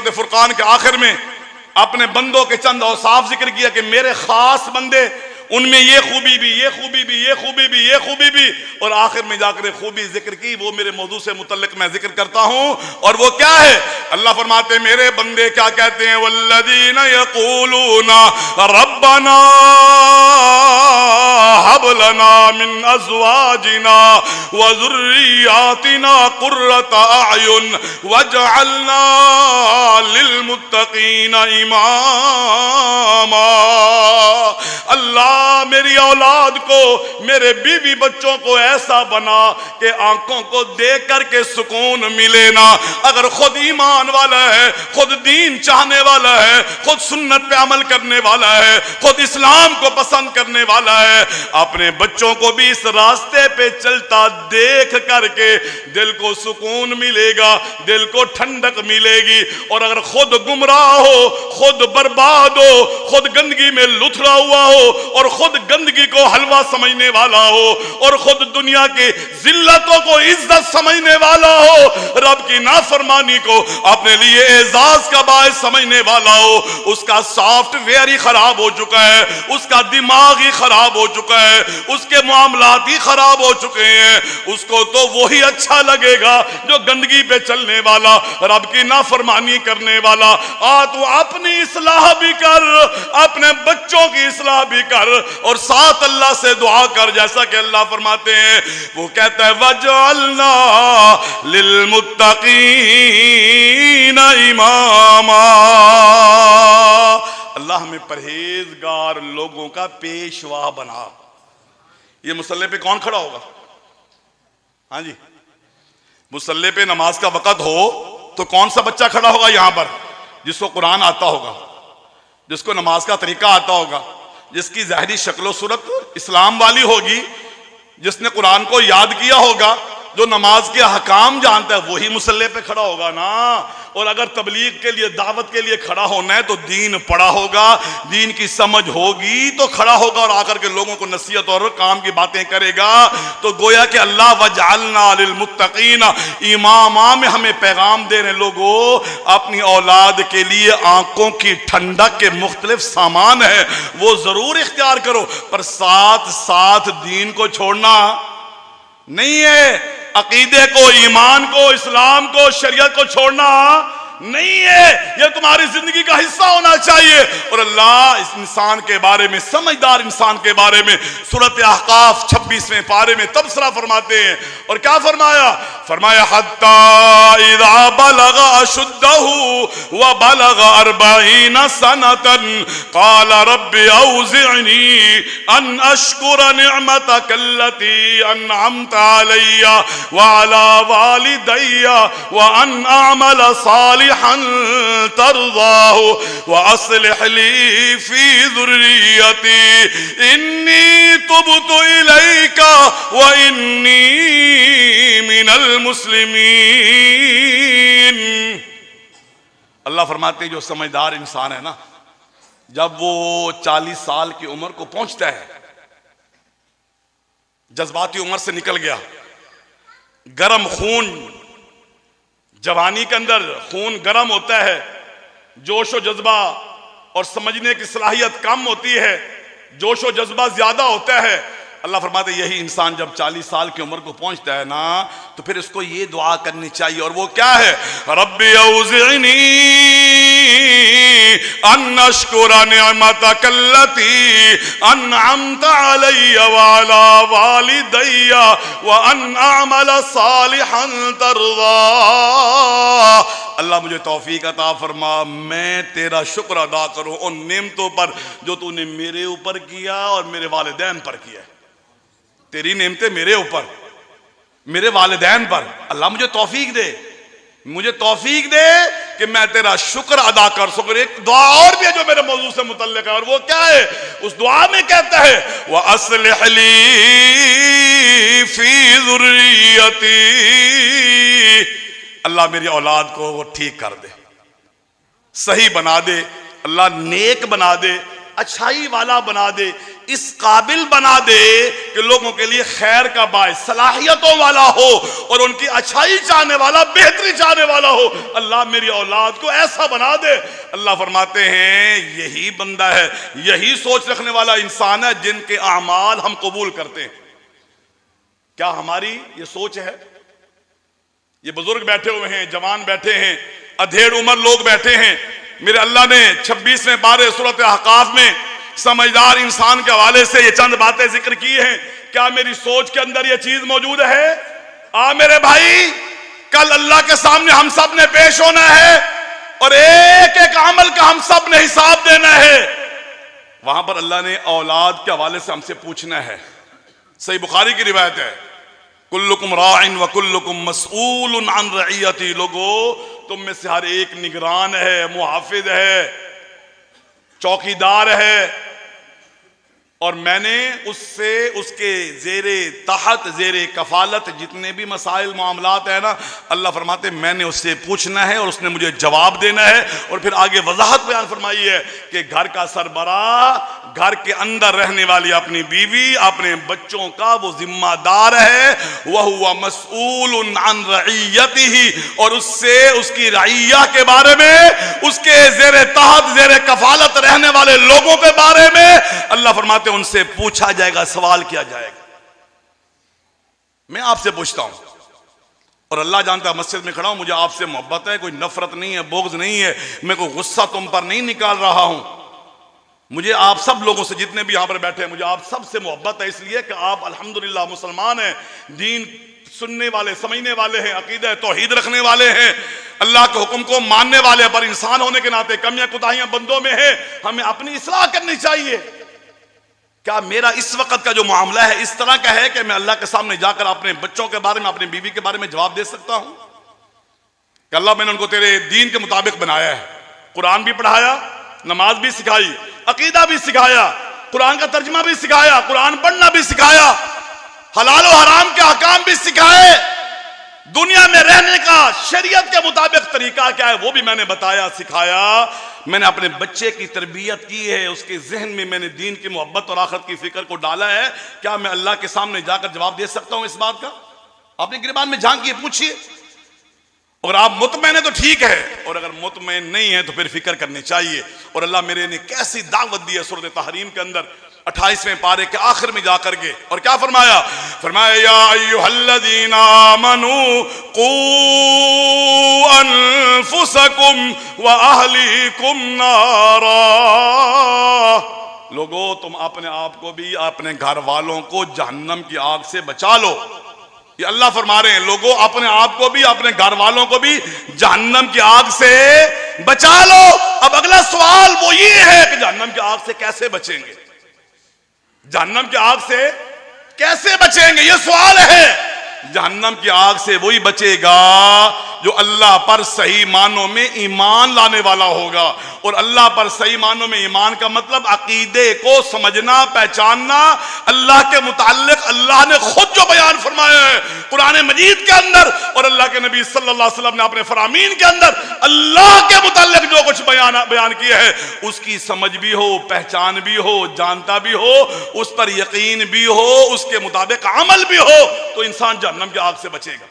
सूरत फुरकान के आखिर में अपने बंदों के चंद औसाफ जिक्र किया कि मेरे खास बंदे, उनमें ये खूबी भी, ये खूबी भी, ये खूबी भी, ये खूबी भी, और आखिर में जाकर खूबी जिक्र की। वो मेरे मौजू से मुतल्लिक मैं जिक्र करता हूं, और वो क्या है? अल्लाह फरमाते मेरे बंदे क्या कहते हैं? वल्लज़ीना यक़ूलूना रब्बना हब लना मिन अज़वाजिना व ज़ुर्रिय्यातिना क़ुर्रता अयुन वजअलना लिलमुत्तक़ीना इमामा। अल्लाह मेरी औलाद को, मेरे बीवी बच्चों को ऐसा बना कि आंखों को देख करके सुकून मिले ना। अगर खुद ईमान वाला है, खुद दीन चाहने वाला है, खुद सुन्नत पे अमल करने वाला है, खुद इस्लाम को पसंद करने वाला है, अपने बच्चों को भी इस रास्ते पे चलता देख करके दिल को सुकून मिलेगा, दिल को ठंडक मिलेगी। और अगर खुद गुमराह हो, खुद बर्बाद हो, खुद गंदगी में लुथरा हुआ हो, और खुद गंदगी को हलवा समझने वाला हो, और खुद दुनिया की जिल्लतों को इज्जत समझने वाला हो, रब की नाफरमानी को अपने लिए एजाज का बायस समझने वाला हो, उसका सॉफ्टवेयर ही खराब हो चुका है, उसका दिमाग ही खराब हो चुका है, उसके मामलात ही खराब हो चुके हैं। उसको तो वही अच्छा लगेगा जो गंदगी पे चलने वाला, रब की नाफरमानी करने वाला। तू अपनी इस्लाह भी कर, अपने बच्चों की इस्लाह भी कर, और साथ अल्लाह से दुआ कर, जैसा कि अल्लाह फरमाते हैं, वो कहता है वजअलना लिलमुत्तकीना इमामा। अल्लाह हमें परहेजगार लोगों का पेशवा बना। ये मुसल्ले पे कौन खड़ा होगा? हाँ जी, मुसल्ले पे नमाज का वक़्त हो तो कौन सा बच्चा खड़ा होगा यहां पर? जिसको कुरान आता होगा, जिसको नमाज का तरीका आता होगा, जिसकी ज़ाहिरी शक्लो सूरत इस्लाम वाली होगी, जिसने कुरान को याद किया होगा, जो नमाज के अहकाम जानता है, वही मुसल्ले पे खड़ा होगा ना। और अगर तबलीग के लिए, दावत के लिए खड़ा होना है तो दीन पढ़ा होगा, दीन की समझ होगी तो खड़ा होगा, और आकर के लोगों को नसीहत और काम की बातें करेगा। तो गोया कि अल्लाह वजअलना लिलमुत्तकीना इमामा में हमें पैगाम दे रहे, लोगों अपनी औलाद के लिए आंखों की ठंडक के मुख्तलिफ सामान है, वो जरूर इख्तियार करो, पर साथ साथ दीन को छोड़ना नहीं है। अकीदे को, ईमान को, इस्लाम को, शरीयत को छोड़ना नहीं है। यह तुम्हारी जिंदगी का हिस्सा होना चाहिए। और अल्लाह इस इंसान के बारे में, समझदार इंसान के बारे में सूरत अहकाफ 26वें पारे में तबसरा फरमाते हैं। और क्या फरमाया? फरमाया हत्ता इज़ा बलगा अशुद्धहु व बलगा 40 सनतन क़ाल रब्बि औज़िअनी अन अश्कुर निअमतकल्लती अनअमत अलैया व अला वालिदैया व अन अअमल सालिहन तर्ज़ाहु व अस्लिह ली फी ज़ुर्रियती इन्नी तुब्तु इलैका व इन्नी मिनल मुस्लिमीन। अल्लाह फरमाते जो समझदार इंसान है ना, जब वो 40 साल की उम्र को पहुंचता है, जज्बाती उम्र से निकल गया, गरम खून, जवानी के अंदर खून गरम होता है, जोश व जज्बा और समझने की सलाहियत कम होती है, जोश व जज्बा ज्यादा होता है। अल्लाह फरमाते यही इंसान जब 40 साल की उम्र को पहुंचता है ना, तो फिर इसको ये दुआ करनी चाहिए, और वो क्या है? रब्बी औज़िअनी अन अश्कुर निअमतकल्लती अनअमत अलैया व अला वालिदैया व अन अअमल सालिहन तर्ज़ा। अल्लाह मुझे तौफीक अता फरमा, मैं तेरा शुक्र अदा करूं उन नेमतों पर जो तूने मेरे ऊपर किया और मेरे वालिदैन पर किया। तेरी नेमतें मेरे ऊपर, मेरे वालिदैन पर। अल्लाह मुझे तौफीक दे, मुझे तौफीक दे कि मैं तेरा शुक्र अदा कर सकूं। एक दुआ और भी है जो मेरे मौजू से मुतल्लिक है, और वो क्या है? उस दुआ में कहता है व अस्लिह ली फी ज़ुर्रियती, अल्लाह मेरी औलाद को वो ठीक कर दे, सही बना दे, अल्लाह नेक बना दे, अच्छाई वाला बना दे, इस काबिल बना दे कि लोगों के लिए खैर का बायस, सलाहियतों वाला हो और उनकी अच्छाई चाहने वाला, बेहतरी चाहने वाला हो। अल्लाह मेरी औलाद को ऐसा बना दे। अल्लाह फरमाते हैं यही बंदा है, यही सोच रखने वाला इंसान है जिनके अमाल हम कबूल करते हैं। क्या हमारी ये सोच है? ये बुजुर्ग बैठे हुए हैं, जवान बैठे हैं, अधेड़ उम्र लोग बैठे हैं। मेरे अल्लाह ने 26वें पारे सूरत अहकाफ में समझदार इंसान के हवाले से ये चंद बातें जिक्र की हैं। क्या मेरी सोच के अंदर ये चीज मौजूद है? मेरे भाई, कल अल्लाह के सामने हम सब ने पेश होना है और एक एक अमल का हम सब ने हिसाब देना है। वहां पर अल्लाह ने औलाद के हवाले से हमसे पूछना है। सही बुखारी की रिवायत है, कुल्लुकुम राइन व कुल्लुकुम मसऊलुन अन रइयती। लोगो, तुम में से हर एक निगरान है, मुहाफिज है, चौकीदार है, और मैंने उससे उसके जेरे तहत, जेरे कफालत जितने भी मसाइल मामलात है ना, अल्लाह फरमाते मैंने उससे पूछना है और उसने मुझे जवाब देना है। और फिर आगे वजाहत बयान फरमाई है कि घर का सरबराह, घर के अंदर रहने वाली अपनी बीवी, अपने बच्चों का वो जिम्मेदार है। वह हुआ मसऊलुन अन रइयतिही, और उससे उसकी रइया के बारे में, उसके जेरे तहत, जेरे कफालत रहने वाले लोगों के बारे में अल्लाह फरमाते उनसे पूछा जाएगा, सवाल किया जाएगा। मैं आपसे पूछता हूं, और अल्लाह जानता है मस्जिद में खड़ा हूं, मुझे आपसे मोहब्बत है, कोई नफरत नहीं है, बोग्ज नहीं है, मैं कोई गुस्सा तुम पर नहीं निकाल रहा हूं। मुझे आप सब लोगों से, जितने भी यहां पर बैठे हैं, मुझे आप सब से मोहब्बत है, इसलिए कि आप अल्हम्दुलिल्लाह मुसलमान हैं, दीन सुनने वाले, समझने वाले हैं, अकीदा तौहीद रखने वाले हैं, अल्लाह के हुक्म को मानने वाले। पर इंसान होने के नाते कमियां कुताहियां बंदों में है, हमें अपनी इस्लाह करनी चाहिए। क्या मेरा इस वक्त का जो मामला है इस तरह का है कि मैं अल्लाह के सामने जाकर अपने बच्चों के बारे में, अपनी बीवी के बारे में जवाब दे सकता हूं कि अल्लाह मैंने उनको तेरे दीन के मुताबिक बनाया है, कुरान भी पढ़ाया, नमाज भी सिखाई, अकीदा भी सिखाया, कुरान का तर्जुमा भी सिखाया, कुरान पढ़ना भी सिखाया, हलाल और हराम के अहकाम भी सिखाए, दुनिया में रहने का शरीयत के मुताबिक तरीका क्या है वो भी मैंने बताया, सिखाया। मैंने अपने बच्चे की तरबियत की है, उसके जहन में मैंने दीन की मोहब्बत और आखिरत की फिक्र को डाला है। क्या मैं अल्लाह के सामने जाकर जवाब दे सकता हूं इस बात का? अपने गिरबान में झांकिए, पूछिए। अगर आप मुतमैन है तो ठीक है, और अगर मुतमैन नहीं है तो फिर फिक्र करनी चाहिए। और अल्लाह मेरे ने कैसी दावत दी है सूरत तहरीम के अंदर 28वें पारे के आखिर में जाकर के, और क्या फरमाया? फरमाया या अय्युहल्लज़ीना आमनू कू अनफुसकुम व अहलीकुम नारा। लोगो, तुम अपने आप को भी, अपने घर वालों को जहन्नम की आग से बचा लो। ये अल्लाह फरमा रहे हैं, लोगों अपने आप को भी, अपने घर वालों को भी जहन्नम की आग से बचा लो। अब अगला सवाल वो ये है कि जहन्नम की आग से कैसे बचेंगे? जहन्नम की आग से कैसे बचेंगे, ये सवाल है। जहन्नम की आग से वही बचेगा जो अल्लाह पर सही मानों में ईमान लाने वाला होगा। और अल्लाह पर सही मानों में ईमान का मतलब अकीदे को समझना, पहचानना, अल्लाह के मुताल्लिक अल्लाह ने खुद जो बयान फरमाया है कुरान मजीद के अंदर, और अल्लाह के नबी सल्लल्लाहु अलैहि वसल्लम ने अपने फरामीन के अंदर अल्लाह के मुताल्लिक जो कुछ बयान किया है उसकी समझ भी हो, पहचान भी हो, जानता भी हो, उस पर यकीन भी हो, उसके मुताबिक अमल भी हो, तो इंसान जहन्नम की आग से बचेगा।